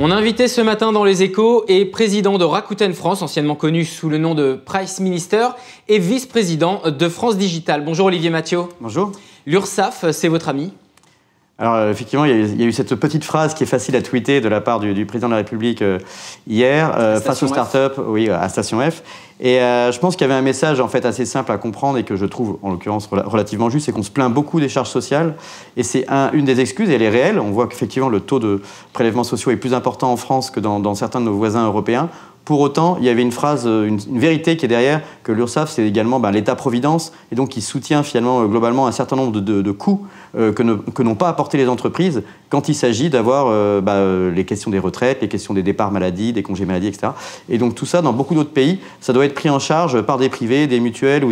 Mon invité ce matin dans Les Échos est président de Rakuten France, anciennement connu sous le nom de Price Minister, et vice-président de France Digital. Bonjour Olivier Mathieu. Bonjour. L'URSSAF, c'est votre ami? Alors effectivement, il y a eu cette petite phrase qui est facile à tweeter de la part du président de la République hier, face aux startups, oui, à Station F. Et je pense qu'il y avait un message en fait assez simple à comprendre et que je trouve en l'occurrence relativement juste, c'est qu'on se plaint beaucoup des charges sociales et c'est une des excuses et elle est réelle. On voit qu'effectivement le taux de prélèvements sociaux est plus important en France que dans certains de nos voisins européens. Pour autant, il y avait une phrase, une vérité qui est derrière, que l'URSSAF, c'est également l'État-providence, et donc qui soutient finalement globalement un certain nombre de coûts que n'ont pas apporté les entreprises quand il s'agit d'avoir les questions des retraites, les questions des départs maladie, des congés maladie, etc. Et donc tout ça, dans beaucoup d'autres pays, ça doit être pris en charge par des privés, des mutuelles ou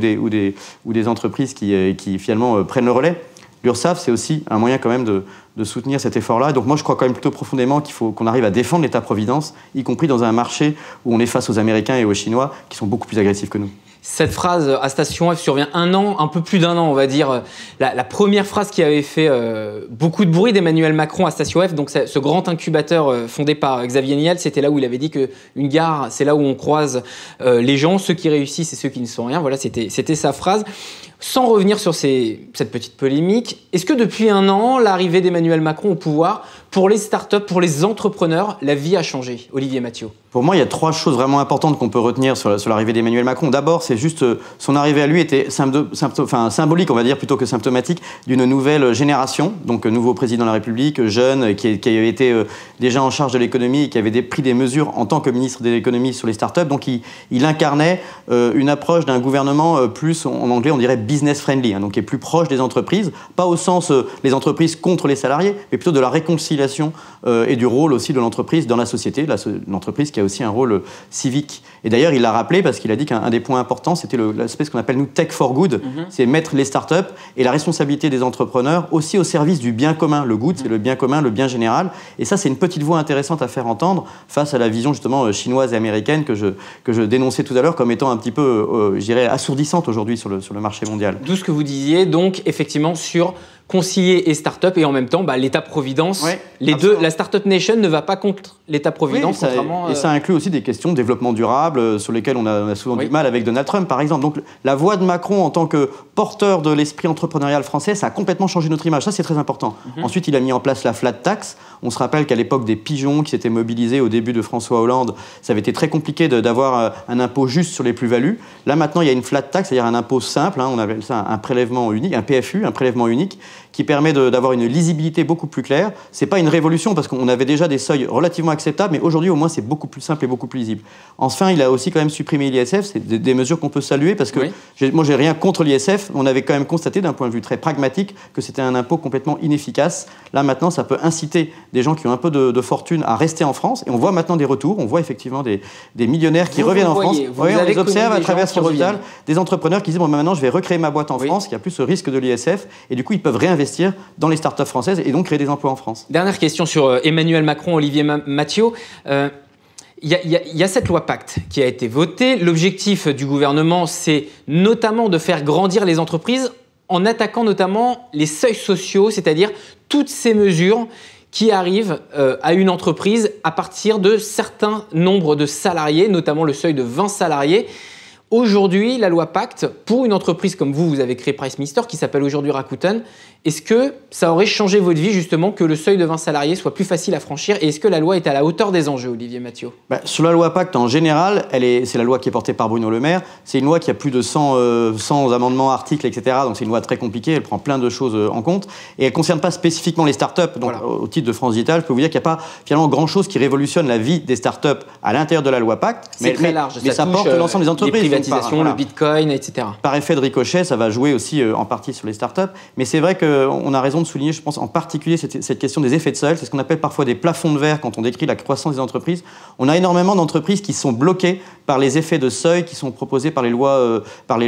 des entreprises qui finalement prennent le relais. L'URSSAF, c'est aussi un moyen quand même de soutenir cet effort-là. Donc moi, je crois quand même plutôt profondément qu'il faut qu'on arrive à défendre l'État-providence, y compris dans un marché où on est face aux Américains et aux Chinois, qui sont beaucoup plus agressifs que nous. Cette phrase à Station F survient un peu plus d'un an, on va dire. La première phrase qui avait fait beaucoup de bruit d'Emmanuel Macron à Station F, donc ce grand incubateur fondé par Xavier Niel, c'était là où il avait dit qu'une gare, c'est là où on croise les gens, ceux qui réussissent et ceux qui ne sont rien. Voilà, c'était sa phrase. Sans revenir sur cette petite polémique, est-ce que depuis un an, l'arrivée d'Emmanuel Macron au pouvoir, pour les startups, pour les entrepreneurs, la vie a changé? Olivier Mathieu. Pour moi, il y a trois choses vraiment importantes qu'on peut retenir sur l'arrivée d'Emmanuel Macron. D'abord, c'est juste son arrivée à lui était symbolique, on va dire, plutôt que symptomatique, d'une nouvelle génération, donc nouveau président de la République, jeune, qui avait été déjà en charge de l'économie et qui avait pris des mesures en tant que ministre de l'économie sur les startups. Donc il incarnait une approche d'un gouvernement plus, en anglais, on dirait business friendly, donc qui est plus proche des entreprises, pas au sens les entreprises contre les salariés, mais plutôt de la réconciliation et du rôle aussi de l'entreprise dans la société, l'entreprise qui a aussi un rôle civique. Et d'ailleurs, il l'a rappelé parce qu'il a dit qu'un des points importants, c'était l'aspect qu'on appelle nous tech for good, c'est mettre les startups et la responsabilité des entrepreneurs aussi au service du bien commun. Le good, c'est le bien commun, le bien général. Et ça, c'est une petite voix intéressante à faire entendre face à la vision justement chinoise et américaine que je dénonçais tout à l'heure comme étant un petit peu, je dirais, assourdissante aujourd'hui sur le marché mondial. D'où ce que vous disiez, donc, effectivement, sur concilier et start-up, et en même temps, l'État-providence. Ouais, les deux, la Startup Nation ne va pas contre l'État-providence, oui, contrairement... Et ça inclut aussi des questions de développement durable sur lesquelles on a souvent du mal avec Donald Trump, par exemple. Donc la voix de Macron en tant que porteur de l'esprit entrepreneurial français, ça a complètement changé notre image. Ça, c'est très important. Ensuite, il a mis en place la flat tax. On se rappelle qu'à l'époque des pigeons qui s'étaient mobilisés au début de François Hollande, ça avait été très compliqué d'avoir un impôt juste sur les plus-values. Là, maintenant, il y a une flat tax, c'est-à-dire un impôt simple, on appelle ça un prélèvement unique, un PFU, un prélèvement unique, qui permet d'avoir une lisibilité beaucoup plus claire. C'est pas une révolution parce qu'on avait déjà des seuils relativement acceptables, mais aujourd'hui au moins c'est beaucoup plus simple et beaucoup plus lisible. Enfin, il a aussi quand même supprimé l'ISF, c'est des mesures qu'on peut saluer parce que moi j'ai rien contre l'ISF, on avait quand même constaté d'un point de vue très pragmatique que c'était un impôt complètement inefficace. Là maintenant, ça peut inciter des gens qui ont un peu de fortune à rester en France et on voit maintenant des retours, on voit effectivement des millionnaires qui reviennent en France. On les observe à travers ce digital, des entrepreneurs qui disent maintenant je vais recréer ma boîte en France, il n'y a plus ce risque de l'ISF et du coup ils peuvent réinvestir dans les startups françaises et donc créer des emplois en France. Dernière question sur Emmanuel Macron, Olivier Mathieu. Il y a cette loi Pacte qui a été votée. L'objectif du gouvernement, c'est notamment de faire grandir les entreprises en attaquant notamment les seuils sociaux, c'est-à-dire toutes ces mesures qui arrivent à une entreprise à partir de certains nombres de salariés, notamment le seuil de 20 salariés. Aujourd'hui, la loi Pacte, pour une entreprise comme vous avez créé Price Minister, qui s'appelle aujourd'hui Rakuten, est-ce que ça aurait changé votre vie justement que le seuil de 20 salariés soit plus facile à franchir? Et est-ce que la loi est à la hauteur des enjeux, Olivier Mathieu? Sur la loi Pacte, en général, c'est la loi qui est portée par Bruno Le Maire. C'est une loi qui a plus de 100 amendements, articles, etc. Donc c'est une loi très compliquée, elle prend plein de choses en compte. Et elle ne concerne pas spécifiquement les startups. Donc au titre de France Digital, je peux vous dire qu'il n'y a pas finalement grand-chose qui révolutionne la vie des startups à l'intérieur de la loi Pacte. C'est très large. Mais ça porte l'ensemble des entreprises. Les privatisations, le bitcoin, etc. Par effet de ricochet, ça va jouer aussi en partie sur les startups. Mais c'est vrai qu'on a raison de souligner, je pense, en particulier cette question des effets de seuil. C'est ce qu'on appelle parfois des plafonds de verre quand on décrit la croissance des entreprises. On a énormément d'entreprises qui sont bloquées par les effets de seuil qui sont proposés par les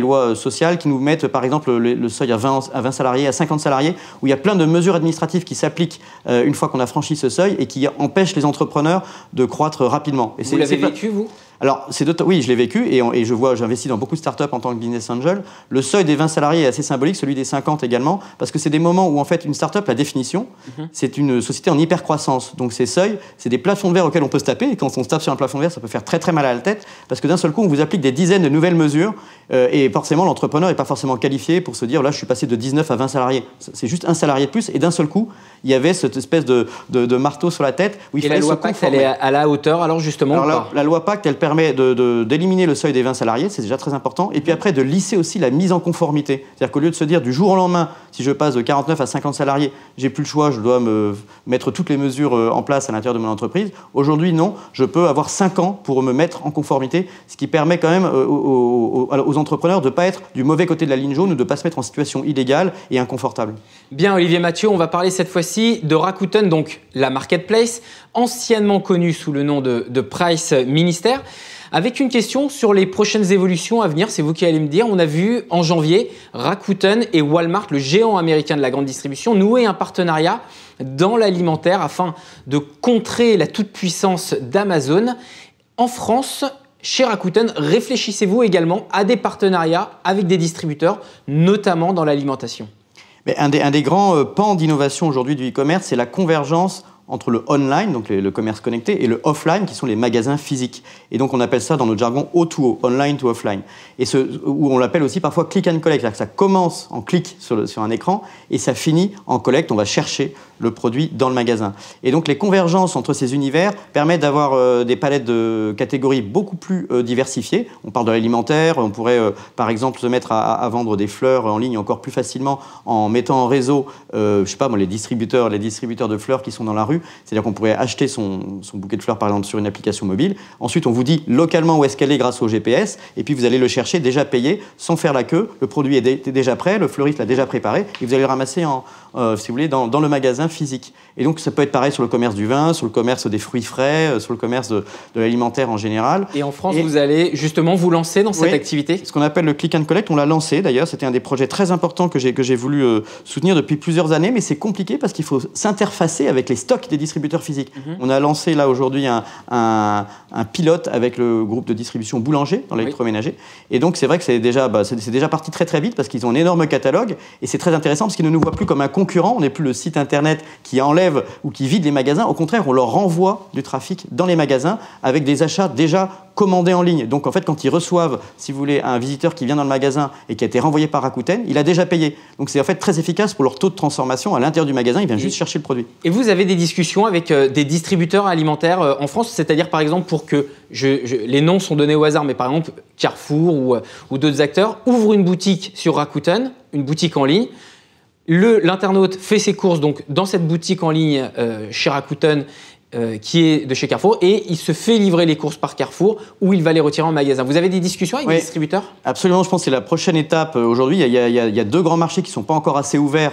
lois sociales, qui nous mettent par exemple le seuil à 20 salariés, à 50 salariés, où il y a plein de mesures administratives qui s'appliquent une fois qu'on a franchi ce seuil et qui empêchent les entrepreneurs de croître rapidement. Et vous l'avez vécu, vous ? Alors, oui, je l'ai vécu et j'investis dans beaucoup de startups en tant que business angel. Le seuil des 20 salariés est assez symbolique, celui des 50 également, parce que c'est des moments où, en fait, une startup, la définition, c'est une société en hyper-croissance. Donc, ces seuils, c'est des plafonds de verre auxquels on peut se taper. Et quand on se tape sur un plafond de verre, ça peut faire très, très mal à la tête, parce que d'un seul coup, on vous applique des dizaines de nouvelles mesures et forcément, l'entrepreneur n'est pas forcément qualifié pour se dire, là, je suis passé de 19 à 20 salariés. C'est juste un salarié de plus. Et d'un seul coup, il y avait cette espèce de marteau sur la tête où il fallait se conformer. Et la loi Pacte, elle est à la hauteur, alors justement la loi Pacte, elle permet d'éliminer le seuil des 20 salariés, c'est déjà très important, et puis après de lisser aussi la mise en conformité. C'est-à-dire qu'au lieu de se dire du jour au lendemain, si je passe de 49 à 50 salariés, j'ai plus le choix, je dois me mettre toutes les mesures en place à l'intérieur de mon entreprise. Aujourd'hui, non, je peux avoir 5 ans pour me mettre en conformité, ce qui permet quand même aux entrepreneurs de ne pas être du mauvais côté de la ligne jaune ou de ne pas se mettre en situation illégale et inconfortable. Bien, Olivier Mathieu, on va parler cette fois-ci de Rakuten, donc la marketplace, anciennement connue sous le nom de Price Ministère. Avec une question sur les prochaines évolutions à venir, c'est vous qui allez me dire. On a vu en janvier Rakuten et Walmart, le géant américain de la grande distribution, nouer un partenariat dans l'alimentaire afin de contrer la toute-puissance d'Amazon. En France, chez Rakuten, réfléchissez-vous également à des partenariats avec des distributeurs, notamment dans l'alimentation ? Mais un des grands pans d'innovation aujourd'hui du e-commerce, c'est la convergence entre le online, donc le commerce connecté, et le offline, qui sont les magasins physiques. Et donc on appelle ça dans notre jargon O2O, online to offline. Et où on l'appelle aussi parfois click and collect, c'est-à-dire que ça commence en clic sur un écran et ça finit en collect, on va chercher le produit dans le magasin. Et donc les convergences entre ces univers permettent d'avoir des palettes de catégories beaucoup plus diversifiées. On parle de l'alimentaire, on pourrait par exemple se mettre à vendre des fleurs en ligne encore plus facilement en mettant en réseau, je sais pas moi, les distributeurs de fleurs qui sont dans la rue. C'est-à-dire qu'on pourrait acheter son bouquet de fleurs par exemple sur une application mobile. Ensuite, on vous dit localement où est-ce qu'elle est grâce au GPS et puis vous allez le chercher déjà payé sans faire la queue. Le produit est déjà prêt, le fleuriste l'a déjà préparé et vous allez le ramasser si vous voulez, dans le magasin physique. Et donc ça peut être pareil sur le commerce du vin, sur le commerce des fruits frais, sur le commerce de l'alimentaire en général. Et en France, vous allez justement vous lancer dans cette activité ? Ce qu'on appelle le click and collect, on l'a lancé d'ailleurs, c'était un des projets très importants que j'ai voulu soutenir depuis plusieurs années, mais c'est compliqué parce qu'il faut s'interfacer avec les stocks des distributeurs physiques. On a lancé là aujourd'hui un pilote avec le groupe de distribution Boulanger dans l'électroménager. Et donc c'est vrai que c'est déjà parti très très vite parce qu'ils ont un énorme catalogue et c'est très intéressant parce qu'ils ne nous voient plus comme un concurrent, on n'est plus le site internet qui enlève ou qui vide les magasins. Au contraire, on leur renvoie du trafic dans les magasins avec des achats déjà commandés en ligne. Donc en fait, quand ils reçoivent, si vous voulez, un visiteur qui vient dans le magasin et qui a été renvoyé par Rakuten, il a déjà payé. Donc c'est en fait très efficace pour leur taux de transformation à l'intérieur du magasin, il vient juste chercher le produit. Et vous avez des discussions avec des distributeurs alimentaires en France, c'est-à-dire par exemple pour que, les noms sont donnés au hasard, mais par exemple Carrefour ou d'autres acteurs ouvrent une boutique sur Rakuten, une boutique en ligne. L'internaute fait ses courses donc, dans cette boutique en ligne chez Rakuten qui est de chez Carrefour et il se fait livrer les courses par Carrefour où il va les retirer en magasin. Vous avez des discussions avec des distributeurs ? Absolument, je pense que c'est la prochaine étape. Aujourd'hui, il y a deux grands marchés qui ne sont pas encore assez ouverts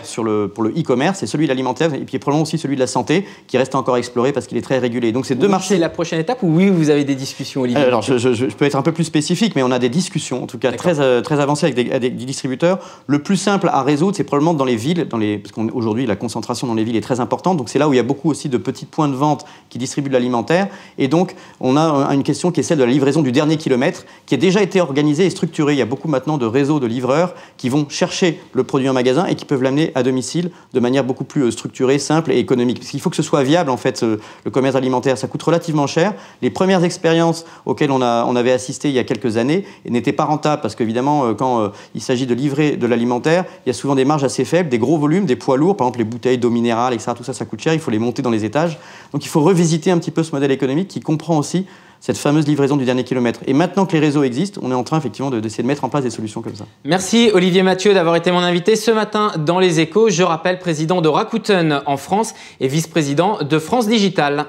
pour le e-commerce, c'est celui de l'alimentaire et puis probablement aussi celui de la santé qui reste encore à explorer parce qu'il est très régulé. Donc, ces deux marchés... C'est la prochaine étape ou oui, vous avez des discussions, Olivier ? Alors, je peux être un peu plus spécifique, mais on a des discussions, en tout cas très avancées avec des distributeurs. Le plus simple à résoudre, c'est probablement dans les villes, parce qu'aujourd'hui, la concentration dans les villes est très importante. Donc, c'est là où il y a beaucoup aussi de petits points de vente qui distribuent de l'alimentaire. Et donc, on a une question qui est celle de la livraison du dernier kilomètre, qui a déjà été organisée et structurée. Il y a beaucoup maintenant de réseaux de livreurs qui vont chercher le produit en magasin et qui peuvent l'amener à domicile de manière beaucoup plus structurée, simple et économique. Parce qu'il faut que ce soit viable, en fait, le commerce alimentaire. Ça coûte relativement cher. Les premières expériences auxquelles on avait assisté il y a quelques années n'étaient pas rentables parce qu'évidemment, quand il s'agit de livrer de l'alimentaire, il y a souvent des marges assez faibles, des gros volumes, des poids lourds, par exemple les bouteilles d'eau minérale, etc. Tout ça, ça coûte cher. Il faut les monter dans les étages. Donc, il faut revisiter un petit peu ce modèle économique qui comprend aussi cette fameuse livraison du dernier kilomètre. Et maintenant que les réseaux existent, on est en train effectivement d'essayer de mettre en place des solutions comme ça. Merci Olivier Mathieu d'avoir été mon invité ce matin dans Les Échos. Je rappelle, président de Rakuten en France et vice-président de France Digital.